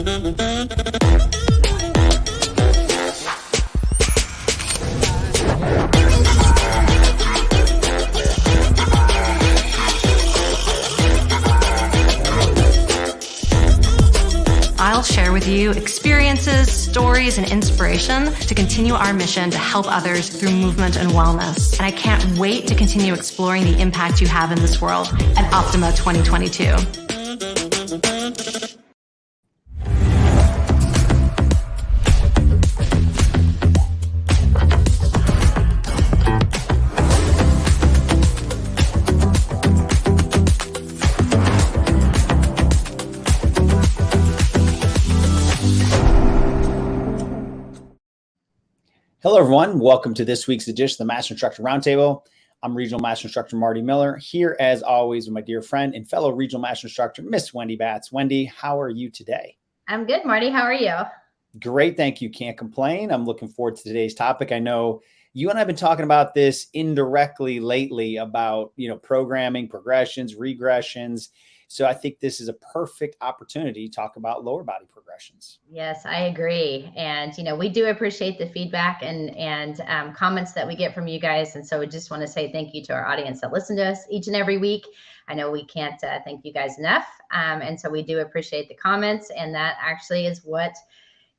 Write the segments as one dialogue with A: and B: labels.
A: I'll share with you experiences, stories, and inspiration to continue our mission to help others through movement and wellness. And I can't wait to continue exploring the impact you have in this world at Optima 2022.
B: Hello, everyone. Welcome to this week's edition of the Master Instructor Roundtable. I'm Regional Master Instructor Marty Miller, here as always with my dear friend and fellow Regional Master Instructor, Miss Wendy Batts. Wendy, how are you today?
C: I'm good, Marty. How are you?
B: Great, thank you. Can't complain. I'm looking forward to today's topic. I know you and I have been talking about this indirectly lately about, programming, progressions, regressions. So I think this is a perfect opportunity to talk about lower body progressions.
C: Yes, I agree. And, we do appreciate the feedback and comments that we get from you guys. And so we just want to say thank you to our audience that listen to us each and every week. I know we can't thank you guys enough. And so we do appreciate the comments. And that actually is what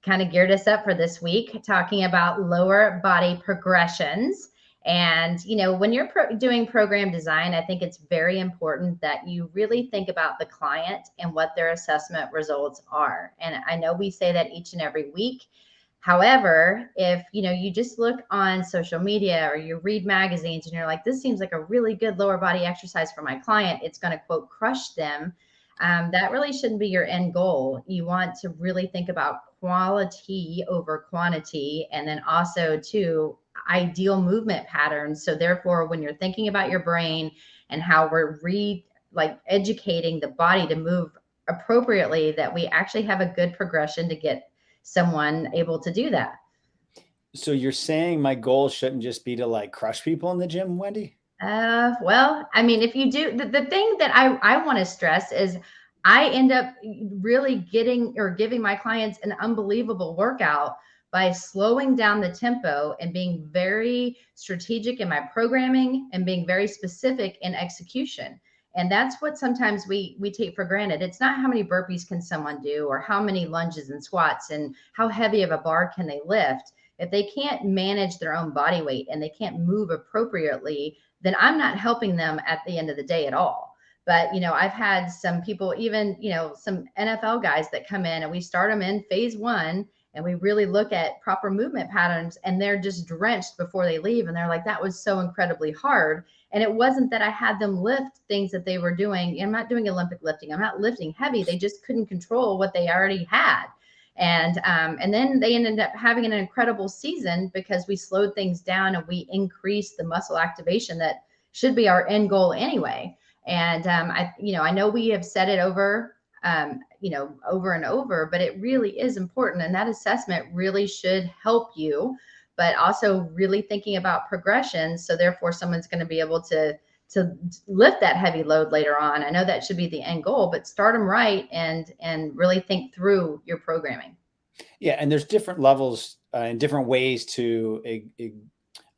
C: kind of geared us up for this week, talking about lower body progressions. And, when you're doing program design, I think it's very important that you really think about the client and what their assessment results are. And I know we say that each and every week. However, if, you just look on social media or you read magazines and you're like, this seems like a really good lower body exercise for my client, it's going to, quote, crush them. That really shouldn't be your end goal. You want to really think about quality over quantity, and then also too, ideal movement patterns. So therefore, when you're thinking about your brain and how we're educating the body to move appropriately, that we actually have a good progression to get someone able to do that.
B: So you're saying my goal shouldn't just be to crush people in the gym, Wendy?
C: Well, I mean, if you do, the thing that I want to stress is I end up really giving my clients an unbelievable workout by slowing down the tempo and being very strategic in my programming and being very specific in execution. And that's what sometimes we take for granted. It's not how many burpees can someone do or how many lunges and squats and how heavy of a bar can they lift. If they can't manage their own body weight and they can't move appropriately, then I'm not helping them at the end of the day at all. But, I've had some people, even, some NFL guys that come in and we start them in phase 1 and we really look at proper movement patterns and they're just drenched before they leave. And they're like, that was so incredibly hard. And it wasn't that I had them lift things that they were doing. I'm not doing Olympic lifting. I'm not lifting heavy. They just couldn't control what they already had. And then they ended up having an incredible season because we slowed things down and we increased the muscle activation that should be our end goal anyway. And I know we have said it over and over, but it really is important. And that assessment really should help you, but also really thinking about progression. So therefore someone's going to be able to lift that heavy load later on. I know that should be the end goal, but start them right and really think through your programming.
B: Yeah. And there's different levels and different ways to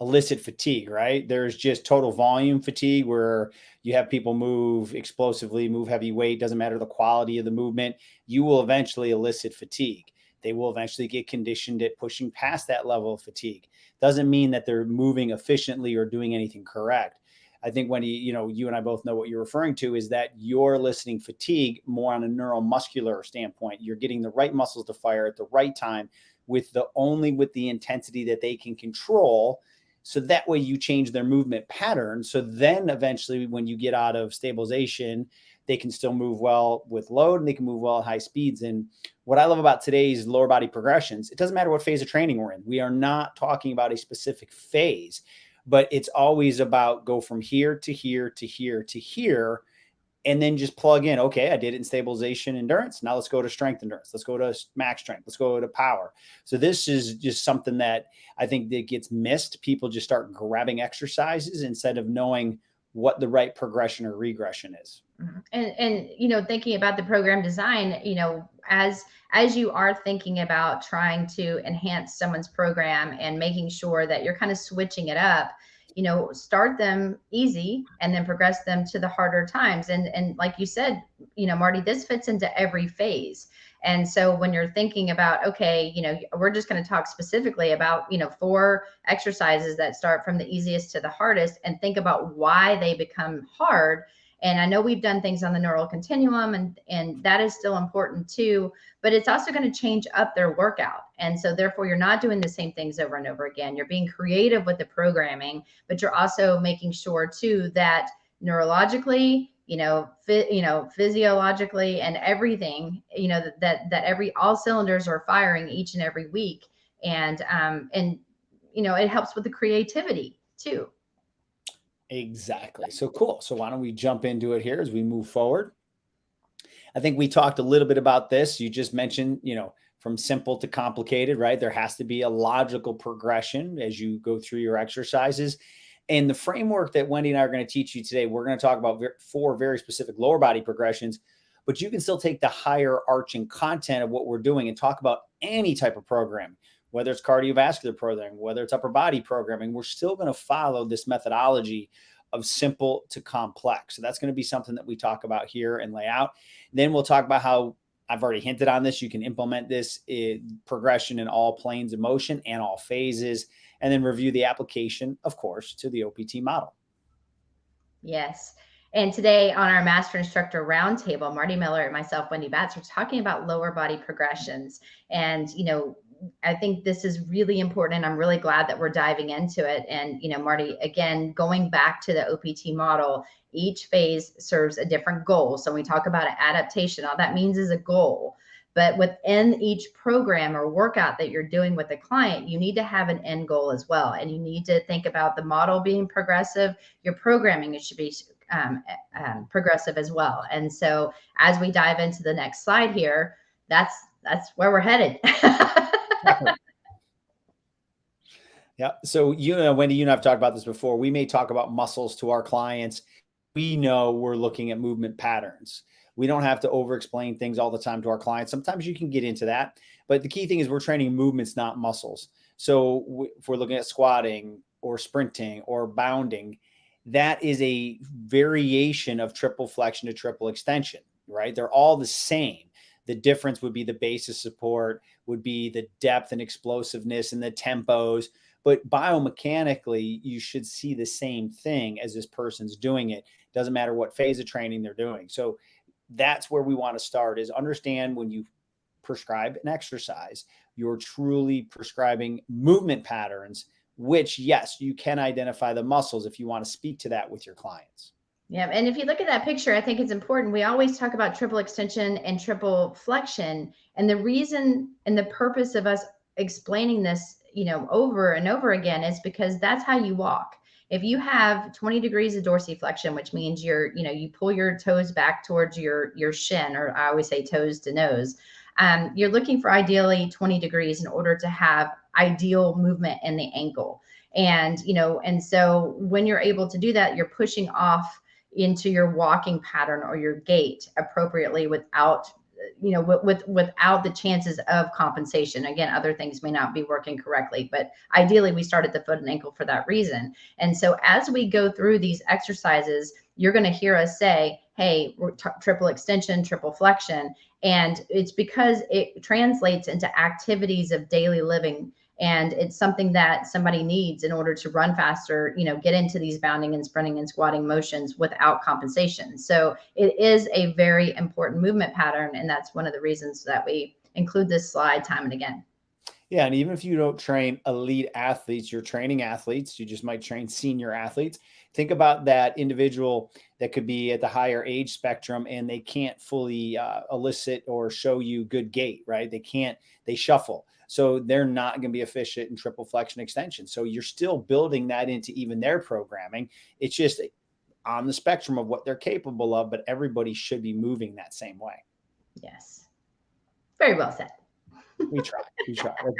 B: elicit fatigue, right? There's just total volume fatigue where you have people move explosively, move heavy weight, doesn't matter the quality of the movement. You will eventually elicit fatigue. They will eventually get conditioned at pushing past that level of fatigue. Doesn't mean that they're moving efficiently or doing anything correct. I think when you and I both know what you're referring to is that you're eliciting fatigue more on a neuromuscular standpoint. You're getting the right muscles to fire at the right time with the intensity that they can control. So that way you change their movement pattern. So then eventually when you get out of stabilization, they can still move well with load and they can move well at high speeds. And what I love about today's lower body progressions, it doesn't matter what phase of training we're in. We are not talking about a specific phase, but it's always about go from here to here to here to here. And then just plug in, okay, I did it in stabilization endurance. Now let's go to strength endurance. Let's go to max strength. Let's go to power. So this is just something that I think that gets missed. People just start grabbing exercises instead of knowing what the right progression or regression is.
C: And thinking about the program design, as you are thinking about trying to enhance someone's program and making sure that you're kind of switching it up, start them easy and then progress them to the harder times. And like you said, Marty, this fits into every phase. And so when you're thinking about, okay, we're just going to talk specifically about, 4 exercises that start from the easiest to the hardest, and think about why they become hard. And I know we've done things on the neural continuum, and that is still important too, but it's also going to change up their workout. And so therefore you're not doing the same things over and over again. You're being creative with the programming, but you're also making sure too that neurologically, physiologically and everything, that all cylinders are firing each and every week. And it helps with the creativity too.
B: Exactly. So cool. So why don't we jump into it here as we move forward? I think we talked a little bit about this. You just mentioned, from simple to complicated, right? There has to be a logical progression as you go through your exercises. And the framework that Wendy and I are going to teach you today, we're going to talk about 4 very specific lower body progressions, but you can still take the higher arching content of what we're doing and talk about any type of programming, whether it's cardiovascular programming, whether it's upper body programming. We're still going to follow this methodology of simple to complex. So that's going to be something that we talk about here and lay out. Then we'll talk about how I've already hinted on this. You can implement this progression in all planes of motion and all phases, and then review the application, of course, to the OPT model.
C: Yes. And today on our Master Instructor Roundtable, Marty Miller and myself, Wendy Batts, we're talking about lower body progressions. And, I think this is really important, and I'm really glad that we're diving into it. And, Marty, again, going back to the OPT model, each phase serves a different goal. So when we talk about an adaptation, all that means is a goal. But within each program or workout that you're doing with the client, you need to have an end goal as well. And you need to think about the model being progressive. Your programming, it should be progressive as well. And so as we dive into the next slide here, that's where we're headed.
B: Yeah. So, Wendy, you and I've talked about this before. We may talk about muscles to our clients. We know we're looking at movement patterns. We don't have to over-explain things all the time to our clients. Sometimes you can get into that, but the key thing is we're training movements, not muscles. So if we're looking at squatting or sprinting or bounding, that is a variation of triple flexion to triple extension, right? They're all the same. The difference would be the base of support, would be the depth and explosiveness and the tempos. But biomechanically, you should see the same thing as this person's doing it. Doesn't matter what phase of training they're doing. So that's where we want to start, is understand when you prescribe an exercise, you're truly prescribing movement patterns, which, yes, you can identify the muscles if you want to speak to that with your clients.
C: Yeah. And if you look at that picture, I think it's important. We always talk about triple extension and triple flexion. And the reason and the purpose of us explaining this, over and over again, is because that's how you walk. If you have 20 degrees of dorsiflexion, which means you pull your toes back towards your shin, or I always say toes to nose, you're looking for ideally 20 degrees in order to have ideal movement in the ankle. And, and so when you're able to do that, you're pushing off into your walking pattern or your gait appropriately without the chances of compensation. Again, other things may not be working correctly, but ideally we start at the foot and ankle for that reason. And so as we go through these exercises, you're going to hear us say, hey, we're triple extension, triple flexion. And it's because it translates into activities of daily living. And it's something that somebody needs in order to run faster, get into these bounding and sprinting and squatting motions without compensation. So it is a very important movement pattern. And that's one of the reasons that we include this slide time and again.
B: Yeah. And even if you don't train elite athletes, you're training athletes. You just might train senior athletes. Think about that individual that could be at the higher age spectrum and they can't fully elicit or show you good gait, right? They shuffle. So they're not going to be efficient in triple flexion extension. So you're still building that into even their programming. It's just on the spectrum of what they're capable of, but everybody should be moving that same way.
C: Yes. Very well said.
B: We try.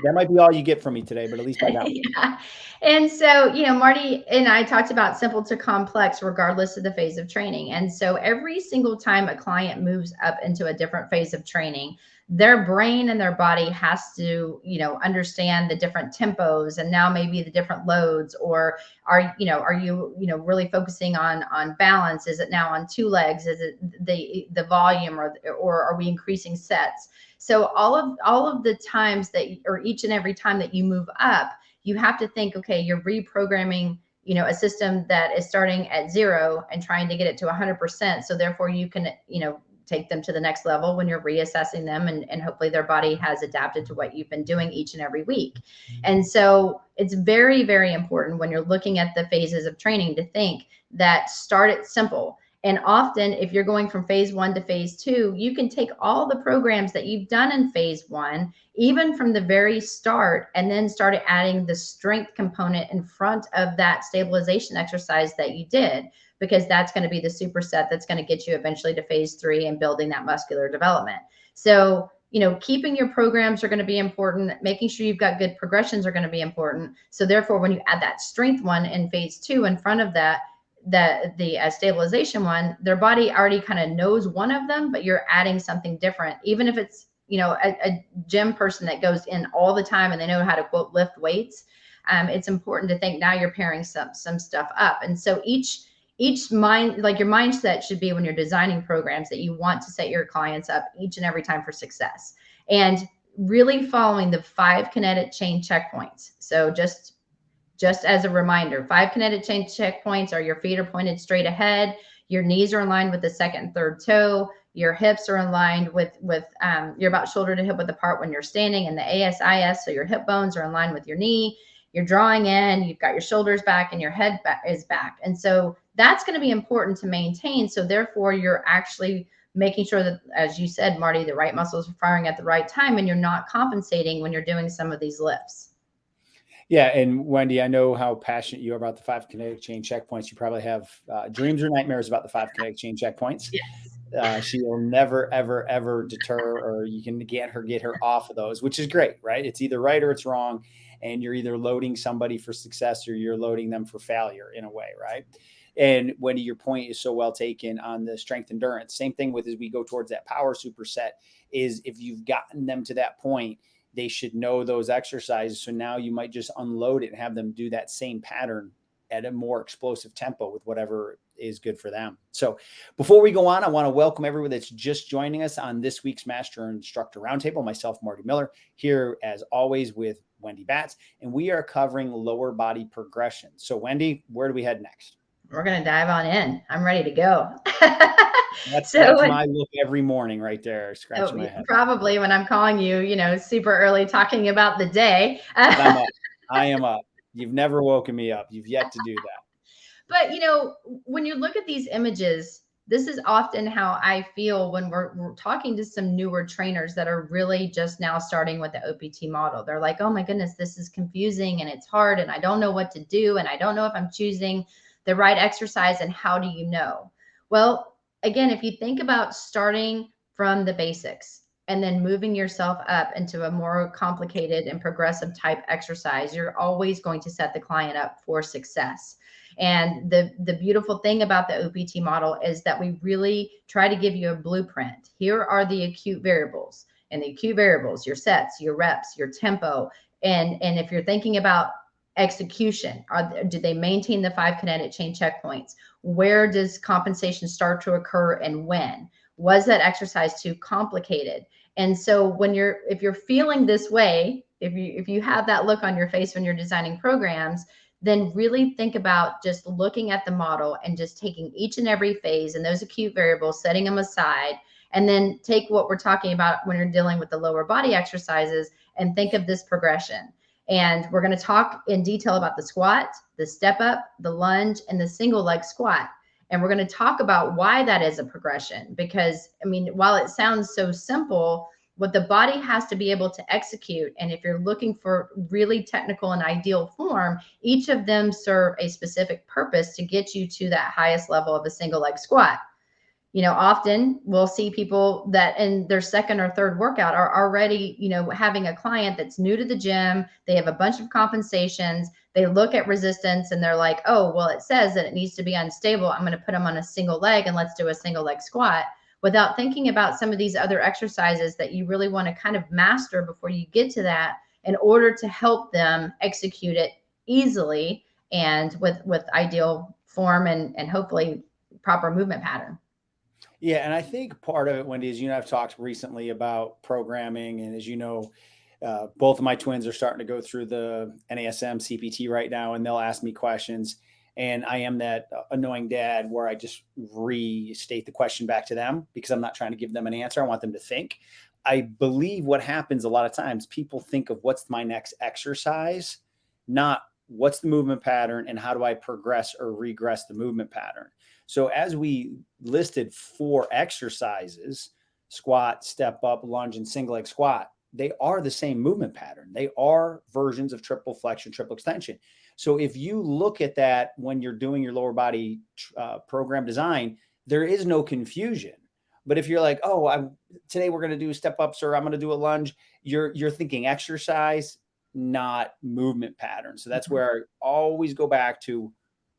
B: That might be all you get from me today, but at least I got it.
C: Yeah. And so, Marty and I talked about simple to complex, regardless of the phase of training. And so every single time a client moves up into a different phase of training, their brain and their body has to, understand the different tempos, and now maybe the different loads, or are you really focusing on balance? Is it now on 2 legs? Is it the volume, or are we increasing sets? So all of the times or each and every time that you move up, you have to think, okay, you're reprogramming, a system that is starting at 0 and trying to get it to 100%. So therefore you can, take them to the next level when you're reassessing them, and hopefully their body has adapted to what you've been doing each and every week. And so it's very, very important when you're looking at the phases of training to think that start it simple. And often if you're going from phase 1 to phase 2, you can take all the programs that you've done in phase 1, even from the very start, and then start adding the strength component in front of that stabilization exercise that you did, because that's going to be the superset that's going to get you eventually to phase 3 and building that muscular development. So, keeping your programs are going to be important. Making sure you've got good progressions are going to be important. So therefore, when you add that strength one in phase 2 in front of the stabilization one, their body already kind of knows one of them, but you're adding something different. Even if it's, a gym person that goes in all the time and they know how to, quote, lift weights, it's important to think now you're pairing some stuff up. And so each mind, like your mindset should be when you're designing programs that you want to set your clients up each and every time for success, and really following the 5 kinetic chain checkpoints. So just as a reminder, 5 kinetic chain checkpoints are: your feet are pointed straight ahead, your knees are in line with the second and third toe, your hips are in line with you're about shoulder to hip width apart when you're standing, and the ASIS, so your hip bones are in line with your knee. You're drawing in, you've got your shoulders back, and your head is back. And so that's going to be important to maintain. So therefore, you're actually making sure that, as you said, Marty, the right muscles are firing at the right time, and you're not compensating when you're doing some of these lifts.
B: Yeah. And Wendy, I know how passionate you are about the 5 kinetic chain checkpoints. You probably have dreams or nightmares about the 5 kinetic chain checkpoints. Yes. She will never, ever, ever deter, or you can get her off of those, which is great, right? It's either right or it's wrong. And you're either loading somebody for success or you're loading them for failure in a way, right? And Wendy, your point is so well taken on the strength endurance. Same thing with as we go towards that power superset, is if you've gotten them to that point, they should know those exercises. So now you might just unload it and have them do that same pattern at a more explosive tempo with whatever is good for them. So before we go on, I want to welcome everyone that's just joining us on this week's Master Instructor Roundtable. Myself, Marty Miller, here as always with Wendy Batts, and we are covering lower body progression. So Wendy, where do we head next?
C: We're going to dive on in. I'm ready to go.
B: That's my look every morning right there, scratching my head.
C: Probably when I'm calling you, super early talking about the day.
B: I'm up. I am up. You've never woken me up. You've yet to do that.
C: But, when you look at these images, this is often how I feel when we're talking to some newer trainers that are really just now starting with the OPT model. They're like, oh my goodness, this is confusing and it's hard and I don't know what to do. And I don't know if I'm choosing the right exercise, and how do you know? Well, again, if you think about starting from the basics and then moving yourself up into a more complicated and progressive type exercise, you're always going to set the client up for success. And the beautiful thing about the OPT model is that we really try to give you a blueprint. Here are the acute variables, and the acute variables, your sets, your reps, your tempo. And if you're thinking about execution, do they maintain the 5 kinetic chain checkpoints? Where does compensation start to occur, and when? Was that exercise too complicated? And so if you're feeling this way, if you have that look on your face when you're designing programs, then really think about just looking at the model and just taking each and every phase and those acute variables, setting them aside, and then take what we're talking about when you're dealing with the lower body exercises and think of this progression. And we're going to talk in detail about the squat, the step up, the lunge, and the single leg squat. And we're going to talk about why that is a progression, because while it sounds so simple, what the body has to be able to execute, and if you're looking for really technical and ideal form, each of them serve a specific purpose to get you to that highest level of a single leg squat. Often we'll see people that in their second or third workout are already, having a client that's new to the gym. They have a bunch of compensations. They look at resistance and they're like, oh, well, it says that it needs to be unstable. I'm going to put them on a single leg and let's do a single leg squat. without thinking about some of these other exercises that you really want to kind of master before you get to that, in order to help them execute it easily and with ideal form and hopefully proper movement pattern.
B: Yeah, and I think part of it, Wendy, is, I've talked recently about programming, and as you know, both of my twins are starting to go through the NASM CPT right now, and they'll ask me questions. And I am that annoying dad where I just restate the question back to them because I'm not trying to give them an answer. I want them to think. I believe what happens a lot of times, people think of what's my next exercise, not what's the movement pattern and how do I progress or regress the movement pattern. So as we listed 4 exercises, squat, step up, lunge, and single leg squat, they are the same movement pattern. They are versions of triple flexion, triple extension. So if you look at that when you're doing your lower body program design, there is no confusion. But if you're like, oh, today we're going to do step ups or I'm going to do a lunge, you're thinking exercise, not movement pattern. So that's where I always go back to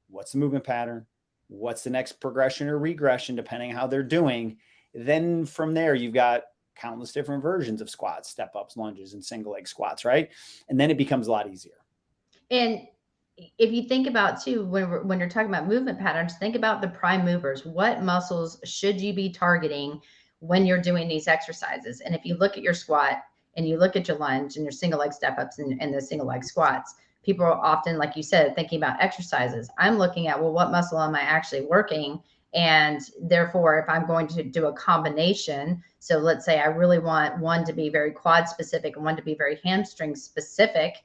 B: what's the movement pattern, what's the next progression or regression, depending on how they're doing. Then from there, you've got countless different versions of squats, step ups, lunges, and single leg squats, right? And then it becomes a lot easier.
C: And if you think about too, when you're talking about movement patterns, think about the prime movers. What muscles should you be targeting when you're doing these exercises? And if you look at your squat and you look at your lunge and your single leg step ups and the single leg squats, people are often, like you said, thinking about exercises. I'm looking at, well, what muscle am I actually working? And therefore, if I'm going to do a combination, so let's say I really want one to be very quad specific and one to be very hamstring specific.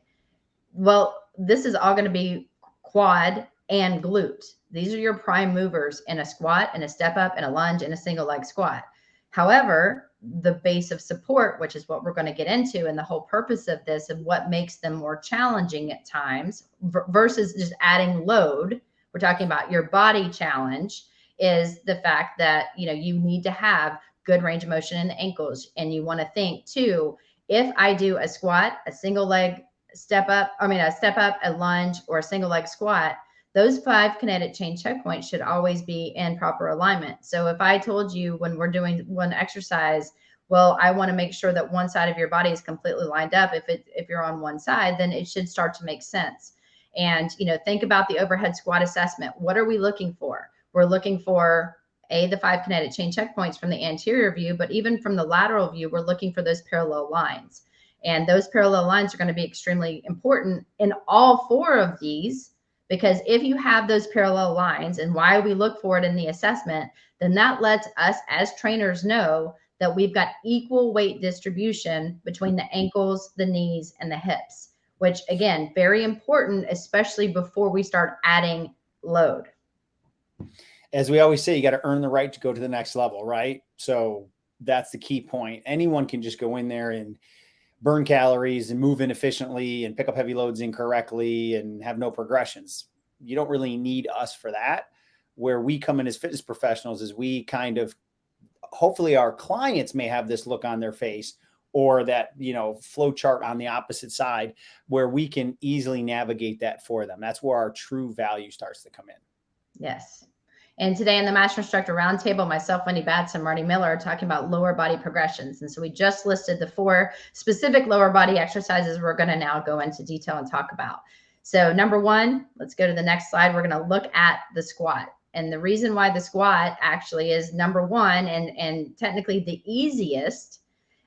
C: Well, this is all going to be quad and glute. These are your prime movers in a squat and a step up and a lunge and a single leg squat. However, the base of support, which is what we're going to get into, and the whole purpose of this and what makes them more challenging at times versus just adding load, we're talking about your body challenge, is the fact that, you need to have good range of motion in the ankles. And you want to think too, if I do a squat, a single leg a step up, a lunge, or a single leg squat, those 5 kinetic chain checkpoints should always be in proper alignment. So if I told you when we're doing one exercise, well, I want to make sure that one side of your body is completely lined up. If you're on one side, then it should start to make sense. And, think about the overhead squat assessment. What are we looking for? We're looking for the 5 kinetic chain checkpoints from the anterior view, but even from the lateral view, we're looking for those parallel lines. And those parallel lines are going to be extremely important in all 4 of these, because if you have those parallel lines, and why we look for it in the assessment, then that lets us as trainers know that we've got equal weight distribution between the ankles, the knees, and the hips, which again, very important, especially before we start adding load.
B: As we always say, you got to earn the right to go to the next level, right? So that's the key point. Anyone can just go in there and burn calories and move inefficiently and pick up heavy loads incorrectly and have no progressions. You don't really need us for that. Where we come in as fitness professionals is we kind of, hopefully our clients may have this look on their face, or that, flow chart on the opposite side, where we can easily navigate that for them. That's where our true value starts to come in.
C: Yes. And today in the Master Instructor Roundtable, myself, Wendy Batts, and Marty Miller are talking about lower body progressions. And so we just listed the 4 specific lower body exercises we're going to now go into detail and talk about. So number 1, let's go to the next slide. We're going to look at the squat. And the reason why the squat actually is number 1 and technically the easiest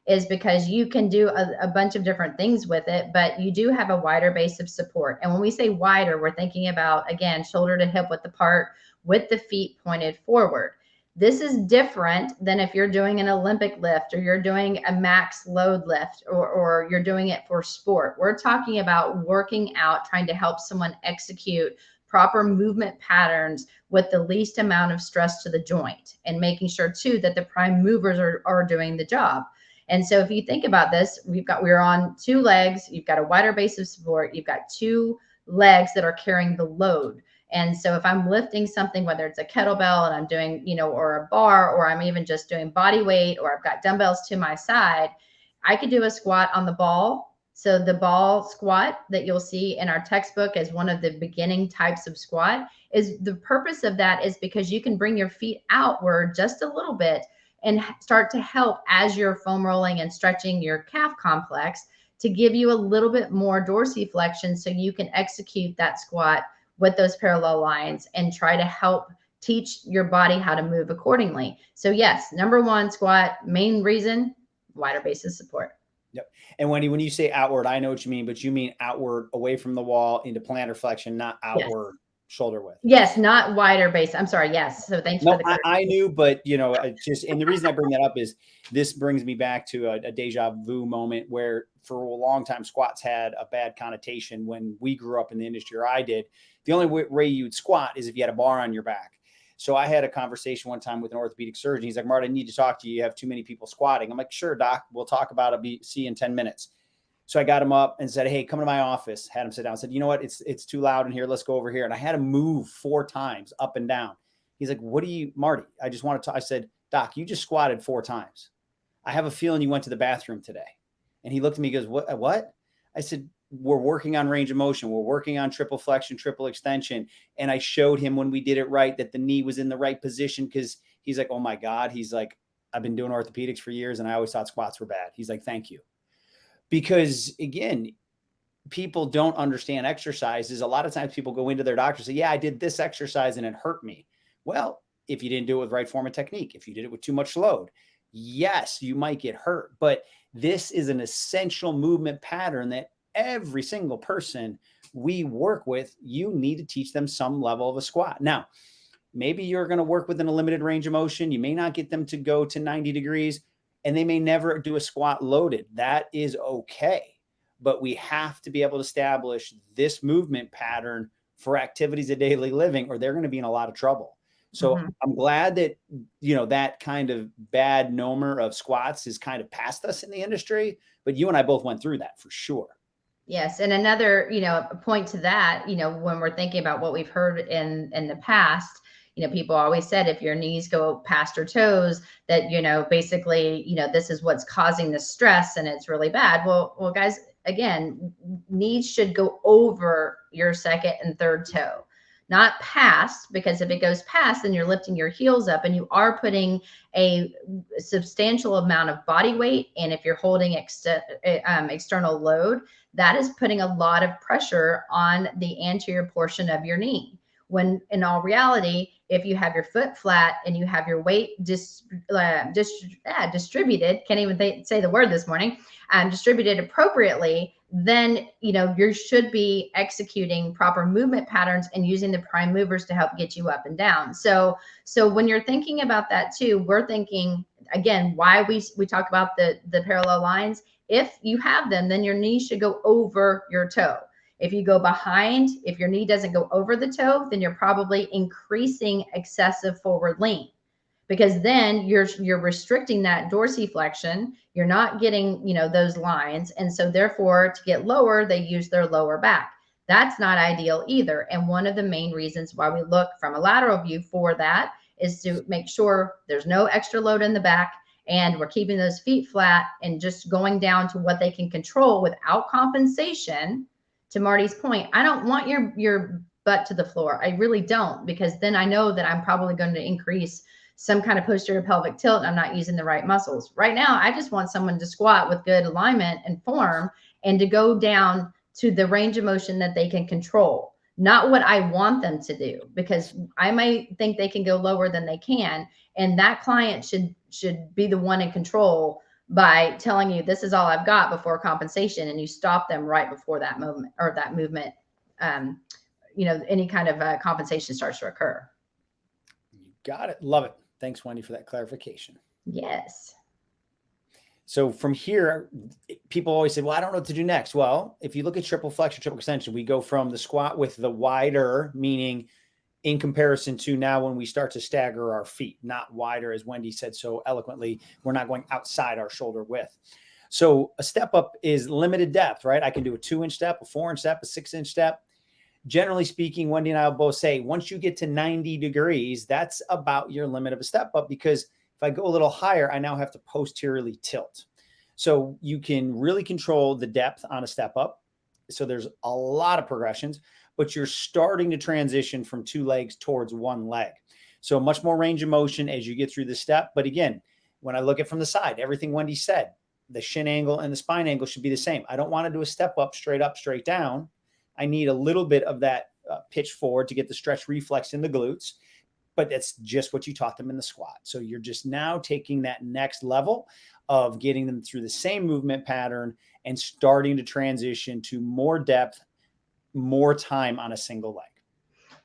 C: is because you can do a bunch of different things with it, but you do have a wider base of support. And when we say wider, we're thinking about, again, shoulder to hip width apart with the feet pointed forward. This is different than if you're doing an Olympic lift or you're doing a max load lift or you're doing it for sport. We're talking about working out, trying to help someone execute proper movement patterns with the least amount of stress to the joint, and making sure too that the prime movers are doing the job. And so if you think about this, we're on 2 legs, you've got a wider base of support, you've got 2 legs that are carrying the load. And so if I'm lifting something, whether it's a kettlebell and I'm doing, or a bar, or I'm even just doing body weight, or I've got dumbbells to my side, I could do a squat on the ball. So the ball squat that you'll see in our textbook as one of the beginning types of squat, is the purpose of that is because you can bring your feet outward just a little bit and start to help as you're foam rolling and stretching your calf complex to give you a little bit more dorsiflexion so you can execute that squat with those parallel lines and try to help teach your body how to move accordingly. So yes, number one, squat, main reason, wider base of support.
B: Yep. And Wendy, when you say outward, I know what you mean, but you mean outward away from the wall into plantar flexion, not outward shoulder width.
C: Yes, not wider base. I'm sorry. Yes. So thanks for the
B: I knew, but you know, and the reason I bring that up is this brings me back to a deja vu moment where for a long time squats had a bad connotation when we grew up in the industry, or I did. The only way you'd squat is if you had a bar on your back. So I had a conversation one time with an orthopedic surgeon. He's like, Marty, I need to talk to you. You have too many people squatting. I'm like, sure, doc, we'll talk about it. See you in 10 minutes. So I got him up and said, hey, come to my office. Had him sit down. I said, you know what? It's too loud in here. Let's go over here. And I had him move 4 times up and down. He's like, what do you, Marty? I just want to, I said, doc, you just squatted 4 times. I have a feeling you went to the bathroom today. And he looked at me, he goes, what? I said, we're working on range of motion. We're working on triple flexion, triple extension. And I showed him when we did it right, that the knee was in the right position. Cause he's like, oh my God. He's like, I've been doing orthopedics for years and I always thought squats were bad. He's like, thank you. Because again, people don't understand exercises. A lot of times people go into their doctor and say, yeah, I did this exercise and it hurt me. Well, if you didn't do it with right form and technique, if you did it with too much load, yes, you might get hurt. But this is an essential movement pattern that every single person we work with, you need to teach them some level of a squat. Now, maybe you're going to work within a limited range of motion. You may not get them to go to 90 degrees and they may never do a squat loaded. That is okay. But we have to be able to establish this movement pattern for activities of daily living, or they're going to be in a lot of trouble. So I'm glad that, you know, that kind of bad nomer of squats is kind of past us in the industry, but you and I both went through that for sure.
C: Yes. And another, you know, point to that, you know, when we're thinking about what we've heard in the past, you know, people always said if your knees go past your toes, that, you know, basically, you know, this is what's causing the stress and it's really bad. Well, guys, again, knees should go over your second and third toe, not past, because if it goes past, then you're lifting your heels up and you are putting a substantial amount of body weight. And if you're holding external load, that is putting a lot of pressure on the anterior portion of your knee. When in all reality, if you have your foot flat and you have your weight distributed, can't even say the word this morning, distributed appropriately, then, you know, you should be executing proper movement patterns and using the prime movers to help get you up and down. So when you're thinking about that too, we're thinking, again, why we talk about the parallel lines. If you have them, then your knee should go over your toe. If you go behind, if your knee doesn't go over the toe, then you're probably increasing excessive forward lean, because then you're restricting that dorsiflexion. You're not getting, you know, those lines. And so therefore, to get lower, they use their lower back. That's not ideal either. And one of the main reasons why we look from a lateral view for that is to make sure there's no extra load in the back and we're keeping those feet flat and just going down to what they can control without compensation. To Marty's point, I don't want your butt to the floor. I really don't, because then I know that I'm probably going to increase some kind of posterior pelvic tilt and I'm not using the right muscles. Right now, I just want someone to squat with good alignment and form and to go down to the range of motion that they can control, not what I want them to do, because I might think they can go lower than they can. And that client should be the one in control by telling you this is all I've got before compensation, and you stop them right before that moment or that movement, you know, any kind of compensation starts to occur.
B: You got it. Love it. Thanks, Wendy, for that clarification.
C: Yes.
B: So from here, people always say, well, I don't know what to do next. Well, if you look at triple flexion, triple extension, we go from the squat with the wider, meaning in comparison to now when we start to stagger our feet, not wider, as Wendy said so eloquently, we're not going outside our shoulder width. So a step up is limited depth, right? I can do a 2-inch step, a 4-inch step, a 6-inch step. Generally speaking, Wendy and I will both say, once you get to 90 degrees, that's about your limit of a step up, because if I go a little higher, I now have to posteriorly tilt. So you can really control the depth on a step up. So there's a lot of progressions, but you're starting to transition from 2 legs towards 1 leg. So much more range of motion as you get through the step. But again, When I look at from the side, everything Wendy said, the shin angle and the spine angle should be the same. I don't want to do a step up, straight down. I need a little bit of that pitch forward to get the stretch reflex in the glutes, but that's just what you taught them in the squat. So you're just now taking that next level of getting them through the same movement pattern and starting to transition to more depth, more time on a single leg.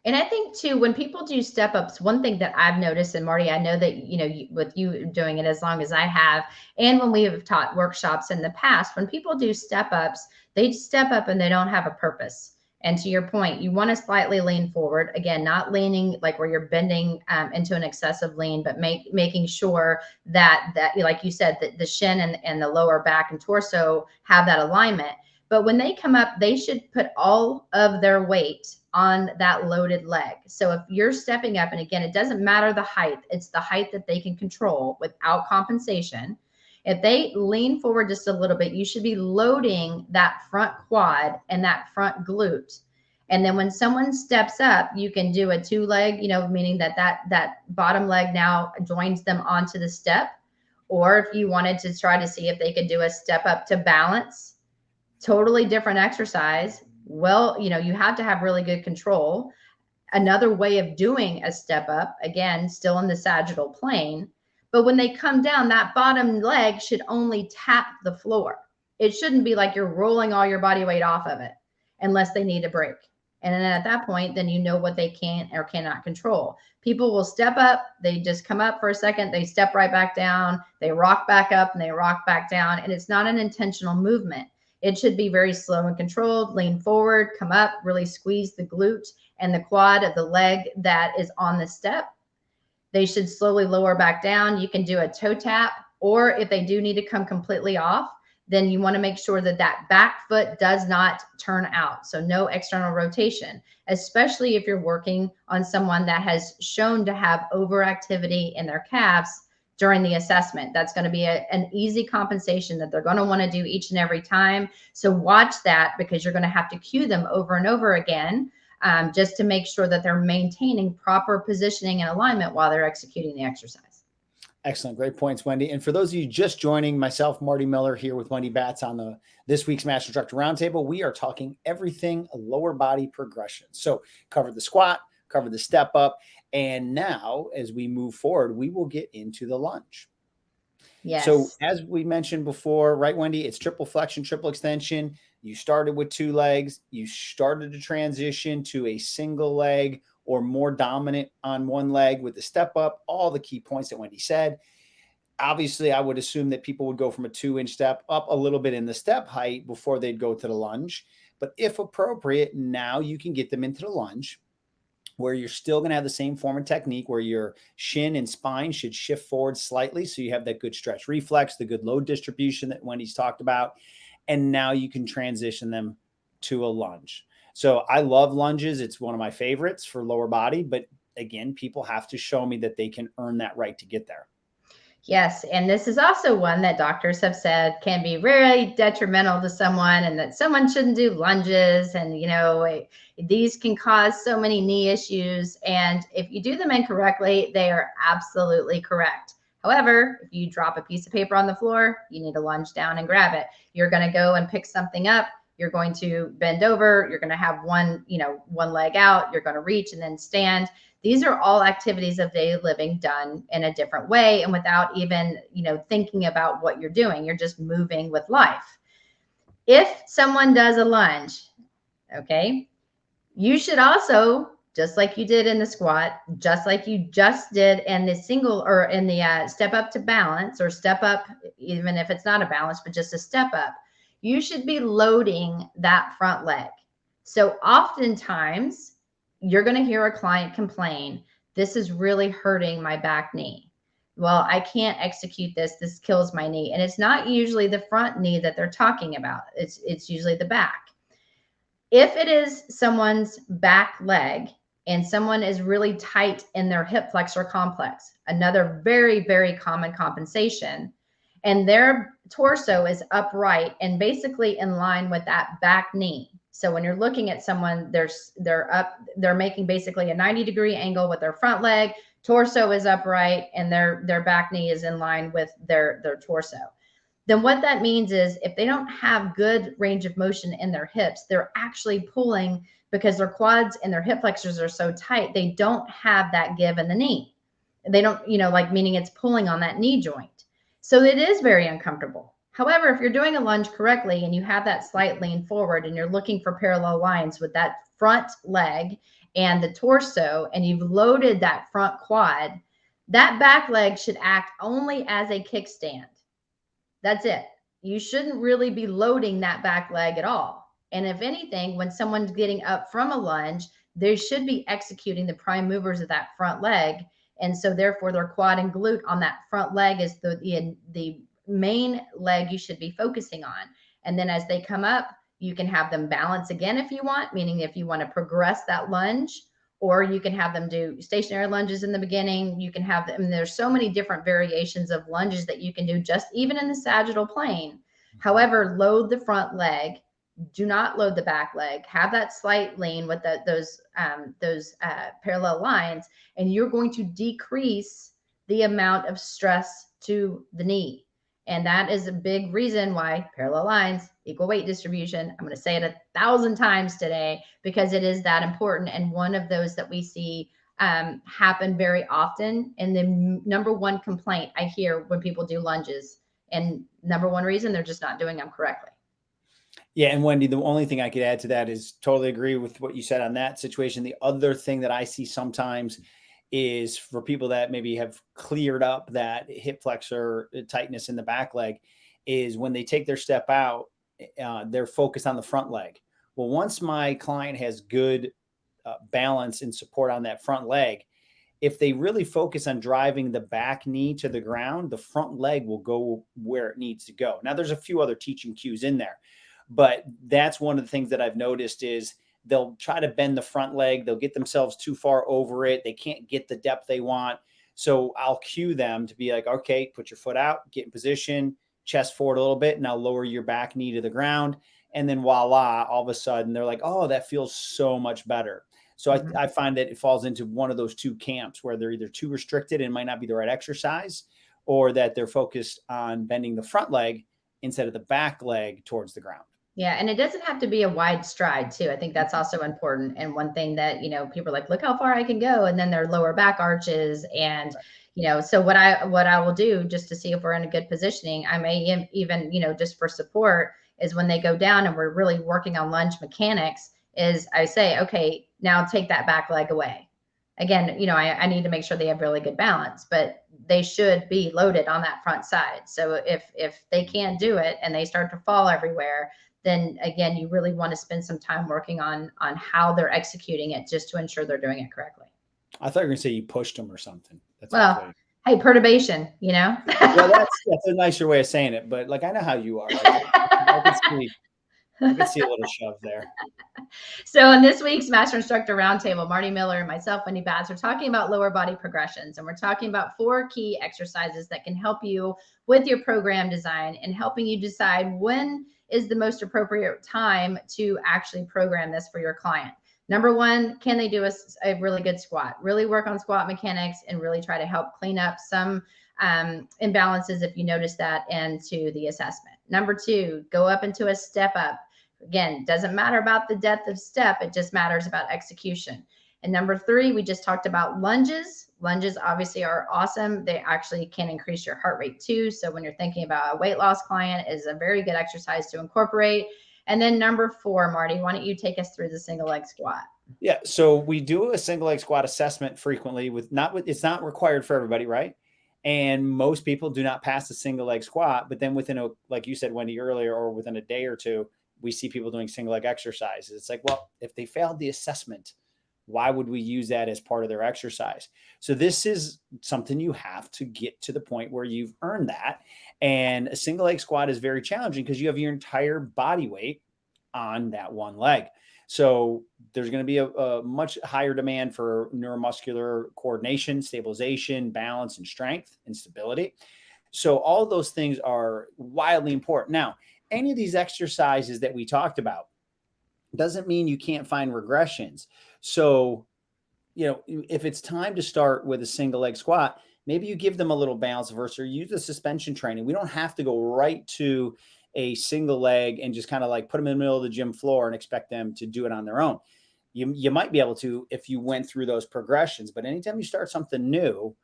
C: And I think too, when people do step ups, one thing that I've noticed, and Marty, I know that, with you doing it as long as I have, and when we have taught workshops in the past, when people do step ups, they step up and they don't have a purpose. And to your point, you want to slightly lean forward. Again, not leaning like where you're bending into an excessive lean, but making sure that like you said, that the shin and the lower back and torso have that alignment. But when they come up, they should put all of their weight on that loaded leg. So if you're stepping up, and again, it doesn't matter the height, it's the height that they can control without compensation. If they lean forward just a little bit, you should be loading that front quad and that front glute. And then when someone steps up, you can do a 2-leg, meaning that bottom leg now joins them onto the step. Or if you wanted to try to see if they could do a step up to balance, totally different exercise. Well, you have to have really good control. Another way of doing a step up, again, still in the sagittal plane. But when they come down, that bottom leg should only tap the floor. It shouldn't be like you're rolling all your body weight off of it unless they need a break. And then at that point, then you know what they can or cannot control. People will step up. They just come up for a second. They step right back down. They rock back up and they rock back down. And it's not an intentional movement. It should be very slow and controlled. Lean forward, come up, really squeeze the glute and the quad of the leg that is on the step. They should slowly lower back down. You can do a toe tap, or if they do need to come completely off, then you want to make sure that that back foot does not turn out. So no external rotation, especially if you're working on someone that has shown to have overactivity in their calves during the assessment. That's going to be an easy compensation that they're going to want to do each and every time. So watch that, because you're going to have to cue them over and over again, just to make sure that they're maintaining proper positioning and alignment while they're executing the exercise.
B: Excellent. Great points, Wendy. And for those of you just joining, myself, Marty Miller, here with Wendy Batts on this week's Master Instructor Roundtable, we are talking everything lower body progression. So covered the squat, covered the step up, and now as we move forward, we will get into the lunge.
C: Yes.
B: So as we mentioned before, right, Wendy, it's triple flexion, triple extension. You started with 2 legs. You started to transition to a single leg or more dominant on 1 leg with the step up, all the key points that Wendy said. Obviously, I would assume that people would go from a 2-inch step up a little bit in the step height before they'd go to the lunge. But if appropriate, now you can get them into the lunge, where you're still going to have the same form and technique, where your shin and spine should shift forward slightly. So you have that good stretch reflex, the good load distribution that Wendy's talked about. And now you can transition them to a lunge. So I love lunges. It's one of my favorites for lower body. But again, people have to show me that they can earn that right to get there.
C: Yes. And this is also one that doctors have said can be really detrimental to someone, and that someone shouldn't do lunges. And, these can cause so many knee issues. And if you do them incorrectly, they are absolutely correct. However, if you drop a piece of paper on the floor, you need to lunge down and grab it. You're going to go and pick something up. You're going to bend over. You're going to have one leg out. You're going to reach and then stand. These are all activities of daily living done in a different way and without even, thinking about what you're doing. You're just moving with life. If someone does a lunge, okay, you should also, just like you did in the squat, just like you just did in the single or in the step up to balance, or step up, even if it's not a balance, but just a step up, you should be loading that front leg. So oftentimes you're going to hear a client complain, this is really hurting my back knee. Well, I can't execute this. This kills my knee. And it's not usually the front knee that they're talking about. It's usually the back. If it is someone's back leg and someone is really tight in their hip flexor complex, another very, very common compensation, and their torso is upright and basically in line with that back knee. So when you're looking at someone, they're making basically a 90-degree angle with their front leg, torso is upright, and their back knee is in line with their torso. Then what that means is if they don't have good range of motion in their hips, they're actually pulling because their quads and their hip flexors are so tight, they don't have that give in the knee. They don't, like meaning it's pulling on that knee joint. So it is very uncomfortable. However, if you're doing a lunge correctly and you have that slight lean forward and you're looking for parallel lines with that front leg and the torso, and you've loaded that front quad, that back leg should act only as a kickstand. That's it. You shouldn't really be loading that back leg at all. And if anything, when someone's getting up from a lunge, they should be executing the prime movers of that front leg. And so therefore their quad and glute on that front leg is the main leg you should be focusing on. And then as they come up, you can have them balance again if you want, meaning if you want to progress that lunge, or you can have them do stationary lunges in the beginning. You can have them, and there's so many different variations of lunges that you can do just even in the sagittal plane. However, load the front leg, do not load the back leg, have that slight lean with those parallel lines, and you're going to decrease the amount of stress to the knee. And that is a big reason why parallel lines, equal weight distribution. I'm going to say it 1,000 times today because it is that important. And one of those that we see happen very often. And the number one complaint I hear when people do lunges, and number one reason, they're just not doing them correctly.
B: Yeah. And Wendy, the only thing I could add to that is totally agree with what you said on that situation. The other thing that I see sometimes is for people that maybe have cleared up that hip flexor tightness in the back leg, is when they take their step out, they're focused on the front leg. Well, once my client has good balance and support on that front leg, if they really focus on driving the back knee to the ground, the front leg will go where it needs to go. Now, there's a few other teaching cues in there, but that's one of the things that I've noticed is they'll try to bend the front leg. They'll get themselves too far over it. They can't get the depth they want. So I'll cue them to be like, okay, put your foot out, get in position, chest forward a little bit. Now lower your back knee to the ground. And then voila, all of a sudden they're like, oh, that feels so much better. So I find that it falls into one of those two camps where they're either too restricted and might not be the right exercise, or that they're focused on bending the front leg instead of the back leg towards the ground.
C: Yeah. And it doesn't have to be a wide stride too. I think that's also important. And one thing that, people are like, look how far I can go. And then their lower back arches. And, so what I will do just to see if we're in a good positioning, I may even, just for support, is when they go down and we're really working on lunge mechanics, is I say, okay, now take that back leg away. Again, I need to make sure they have really good balance, but they should be loaded on that front side. So if they can't do it and they start to fall everywhere, then again, you really want to spend some time working on how they're executing it just to ensure they're doing it correctly.
B: I thought you were going to say you pushed them or something. That's
C: well,
B: okay.
C: Hey, perturbation,
B: Well, that's a nicer way of saying it, but like, I know how you are. I can see a little shove there.
C: So on this week's Master Instructor Roundtable, Marty Miller and myself, Wendy Batts, we're talking about lower body progressions, and we're talking about 4 key exercises that can help you with your program design and helping you decide when is the most appropriate time to actually program this for your client. Number 1, can they do a really good squat? Really work on squat mechanics and really try to help clean up some imbalances if you notice that into the assessment. Number 2, go up into a step up. Again, doesn't matter about the depth of step, it just matters about execution. And number 3, we just talked about lunges. Lunges obviously are awesome. They actually can increase your heart rate too. So when you're thinking about a weight loss client, is a very good exercise to incorporate. And then number 4, Marty, why don't you take us through the single leg squat?
B: Yeah. So we do a single leg squat assessment frequently it's not required for everybody, right? And most people do not pass the single leg squat, but then within like you said, Wendy, earlier, or within a day or two, we see people doing single leg exercises. It's like, well, if they failed the assessment, why would we use that as part of their exercise? So this is something you have to get to the point where you've earned that. And a single leg squat is very challenging because you have your entire body weight on that one leg. So there's going to be a much higher demand for neuromuscular coordination, stabilization, balance, and strength and stability. So all of those things are wildly important. Now, any of these exercises that we talked about doesn't mean you can't find regressions. So if it's time to start with a single leg squat, maybe you give them a little balance versus, or use the suspension training. We don't have to go right to a single leg and just kind of like put them in the middle of the gym floor and expect them to do it on their own. You might be able to if you went through those progressions, but anytime you start something new,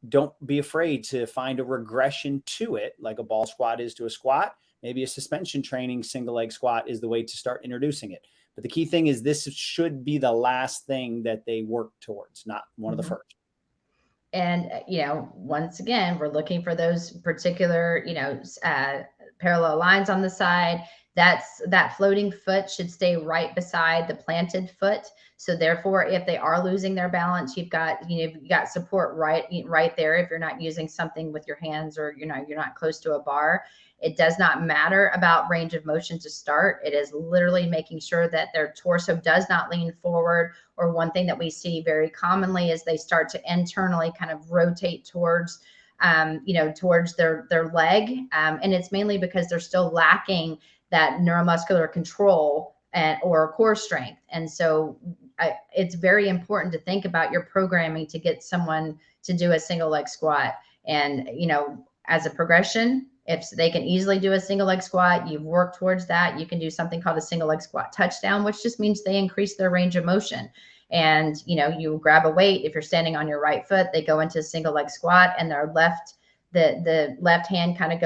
B: don't be afraid to find a regression to it, like a ball squat is to a squat. Maybe a suspension training single leg squat is the way to start introducing it. But the key thing is this should be the last thing that they work towards, not one of the first.
C: And, once again, we're looking for those particular, parallel lines on the side. That floating foot should stay right beside the planted foot. So therefore, if they are losing their balance, you've got support right there. If you're not using something with your hands, or, you're not close to a bar, it does not matter about range of motion to start. It is literally making sure that their torso does not lean forward. Or one thing that we see very commonly is they start to internally kind of rotate towards their leg. And it's mainly because they're still lacking that neuromuscular control or core strength. And so it's very important to think about your programming to get someone to do a single leg squat. And, as a progression, if they can easily do a single leg squat, you've worked towards that. You can do something called a single leg squat touchdown, which just means they increase their range of motion. And, you grab a weight. If you're standing on your right foot, they go into a single leg squat, and the left hand kind of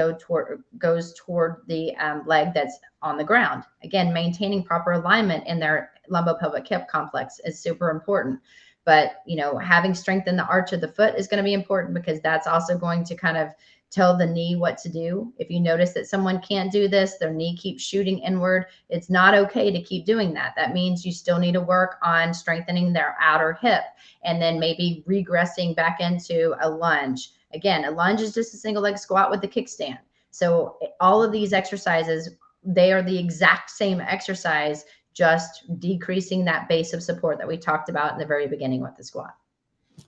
C: goes toward the leg that's on the ground. Again, maintaining proper alignment in their lumbopelvic hip complex is super important. But, having strength in the arch of the foot is going to be important, because that's also going to kind of tell the knee what to do. If you notice that someone can't do this, their knee keeps shooting inward, it's not okay to keep doing that. That means you still need to work on strengthening their outer hip, and then maybe regressing back into a lunge. Again, a lunge is just a single leg squat with a kickstand. So all of these exercises, they are the exact same exercise, just decreasing that base of support that we talked about in the very beginning with the squat.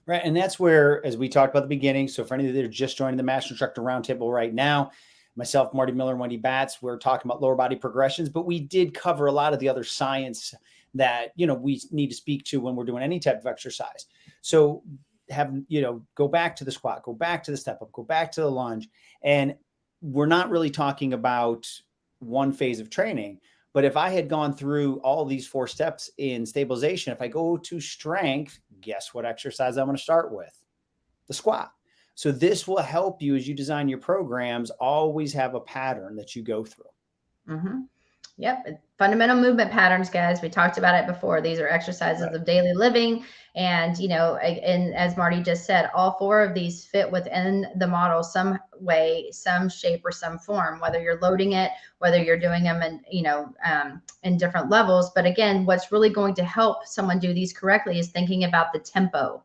B: Right. And that's where, as we talked about at the beginning, so for any of you that are just joining the Master Instructor Roundtable right now, myself, Marty Miller, and Wendy Batts, we're talking about lower body progressions, but we did cover a lot of the other science that, we need to speak to when we're doing any type of exercise. So go back to the squat, go back to the step up, go back to the lunge. And we're not really talking about one phase of training. But if I had gone through all these 4 steps in stabilization, if I go to strength, guess what exercise I'm going to start with? The squat. So this will help you as you design your programs, always have a pattern that you go through.
C: Mm-hmm. Yep. Fundamental movement patterns, guys. We talked about it before. These are exercises of daily living. And, and as Marty just said, all 4 of these fit within the model some way, some shape, or some form, whether you're loading it, whether you're doing them in different levels. But again, what's really going to help someone do these correctly is thinking about the tempo.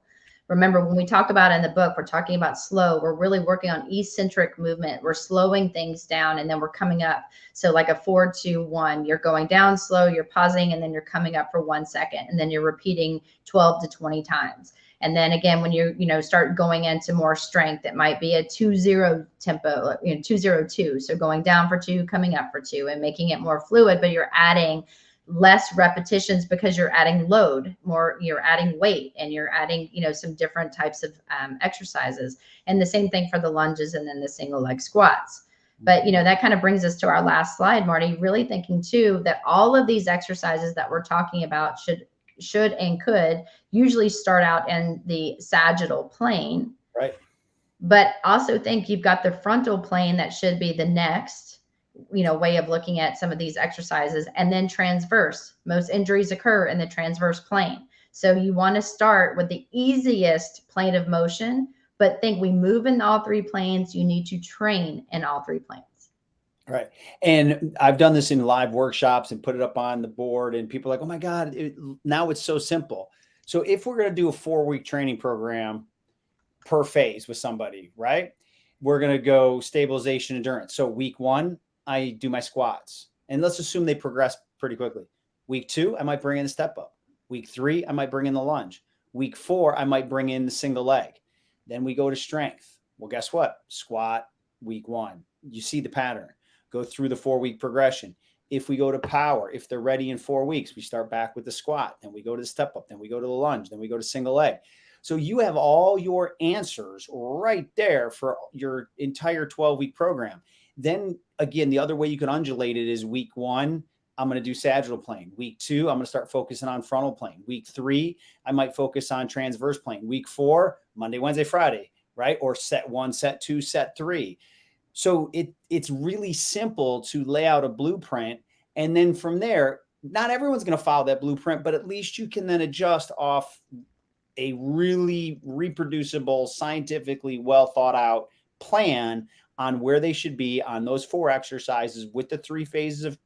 C: Remember, when we talk about it in the book, we're talking about slow. We're really working on eccentric movement. We're slowing things down, and then we're coming up. So like a 4-2-1, you're going down slow, you're pausing, and then you're coming up for 1 second, and then you're repeating 12 to 20 times. And then again, when you start going into more strength, it might be a 2-0 tempo, 2-0-2. So going down for 2, coming up for 2, and making it more fluid, but you're adding less repetitions because you're adding load more, you're adding weight, and you're adding, some different types of exercises. And the same thing for the lunges and then the single leg squats. But, that kind of brings us to our last slide, Marty, really thinking too, that all of these exercises that we're talking about should and could usually start out in the sagittal plane.
B: Right.
C: But also think you've got the frontal plane that should be the next way of looking at some of these exercises, and then transverse. Most injuries occur in the transverse plane. So you want to start with the easiest plane of motion, but think we move in all 3 planes. You need to train in all 3 planes.
B: Right. And I've done this in live workshops and put it up on the board, and people are like, oh my God, now it's so simple. So if we're going to do a 4-week training program per phase with somebody, right? We're going to go stabilization, endurance. So week 1, I do my squats, and let's assume they progress pretty quickly. Week 2, I might bring in the step up. Week 3, I might bring in the lunge. Week 4, I might bring in the single leg. Then we go to strength. Well, guess what? Squat week 1. You see the pattern. Go through the 4-week progression. If we go to power, if they're ready in 4 weeks, we start back with the squat, then we go to the step up, then we go to the lunge, then we go to single leg. So you have all your answers right there for your entire 12-week program. Then again, the other way you can undulate it is week 1, I'm going to do sagittal plane. Week 2, I'm going to start focusing on frontal plane. Week 3, I might focus on transverse plane. Week 4, Monday, Wednesday, Friday, right? Or set 1, set 2, set 3. So it's really simple to lay out a blueprint. And then from there, not everyone's going to follow that blueprint, but at least you can then adjust off a really reproducible, scientifically well thought out plan on where they should be on those 4 exercises with the 3 phases of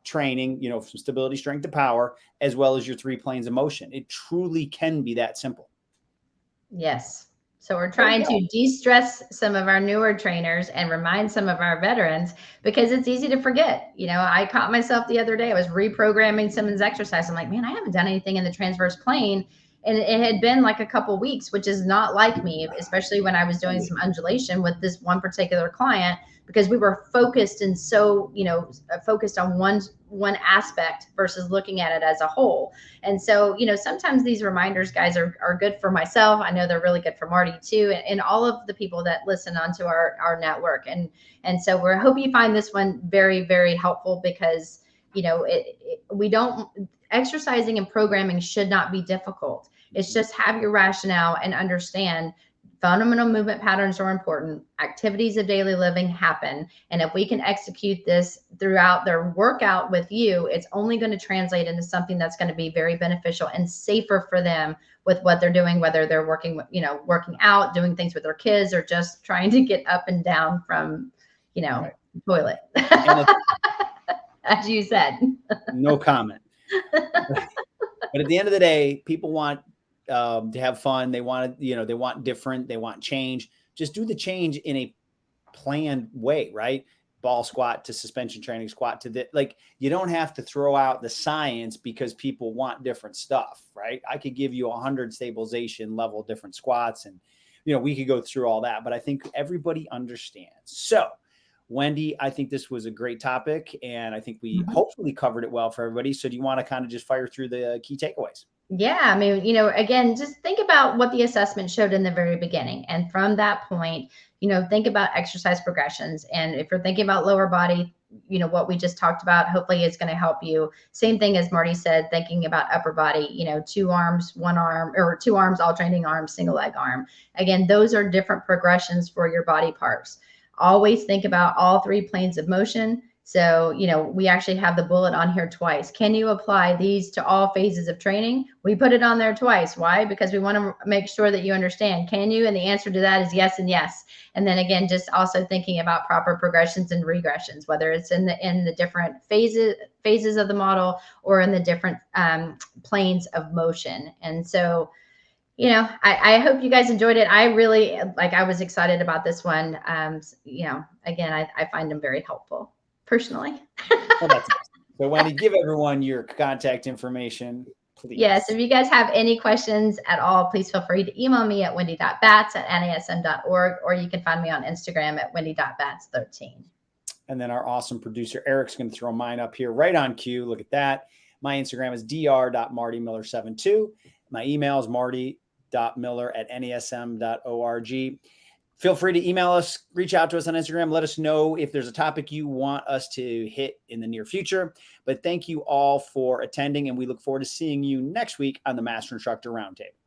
B: training, from stability, strength to power, as well as your 3 planes of motion. It truly can be that simple.
C: Yes. So we're trying to de-stress some of our newer trainers and remind some of our veterans, because it's easy to forget. I caught myself the other day. I was reprogramming someone's exercise. I'm like, man, I haven't done anything in the transverse plane. And it had been like a couple weeks, which is not like me, especially when I was doing some undulation with this one particular client, because we were focused and so, focused on one aspect versus looking at it as a whole. And so, sometimes these reminders, guys, are good for myself. I know they're really good for Marty too, and all of the people that listen onto our network. And so we're hoping you find this one very, very helpful, because, exercising and programming should not be difficult. It's just have your rationale and understand fundamental movement patterns are important. Activities of daily living happen. And if we can execute this throughout their workout with you, it's only going to translate into something that's going to be very beneficial and safer for them with what they're doing, whether they're working out, doing things with their kids, or just trying to get up and down from,
B: Right.
C: toilet. As you said.
B: No comment. But at the end of the day, people want to have fun. They want to, they want different, they want change. Just do the change in a planned way, right? Ball squat to suspension training squat to you don't have to throw out the science because people want different stuff, right? I could give you 100 stabilization level different squats, and, we could go through all that, but I think everybody understands. So Wendy, I think this was a great topic, and I think we hopefully covered it well for everybody. So do you want to kind of just fire through the key takeaways?
C: Yeah. I mean, again, just think about what the assessment showed in the very beginning. And from that point, think about exercise progressions. And if you're thinking about lower body, what we just talked about, hopefully it's going to help you. Same thing as Marty said, thinking about upper body, 2 arms, 1 arm, or 2 arms, alternating arms, single leg arm. Again, those are different progressions for your body parts. Always think about all 3 planes of motion. So, we actually have the bullet on here twice. Can you apply these to all phases of training? We put it on there twice. Why? Because we want to make sure that you understand. Can you? And the answer to that is yes and yes. And then again, just also thinking about proper progressions and regressions, whether it's in the different phases of the model or in the different planes of motion. And so, I hope you guys enjoyed it. I was excited about this one. Again, I find them very helpful personally.
B: Well, that's awesome. So Wendy, give everyone your contact information, please.
C: Yes. If you guys have any questions at all, please feel free to email me at wendy.batts@nasm.org, or you can find me on Instagram at wendy.batts13.
B: And then our awesome producer, Eric's going to throw mine up here right on cue. Look at that. My Instagram is dr.martymiller72. My email is marty.miller@nasm.org. Feel free to email us, reach out to us on Instagram. Let us know if there's a topic you want us to hit in the near future. But thank you all for attending, and we look forward to seeing you next week on the Master Instructor Roundtable.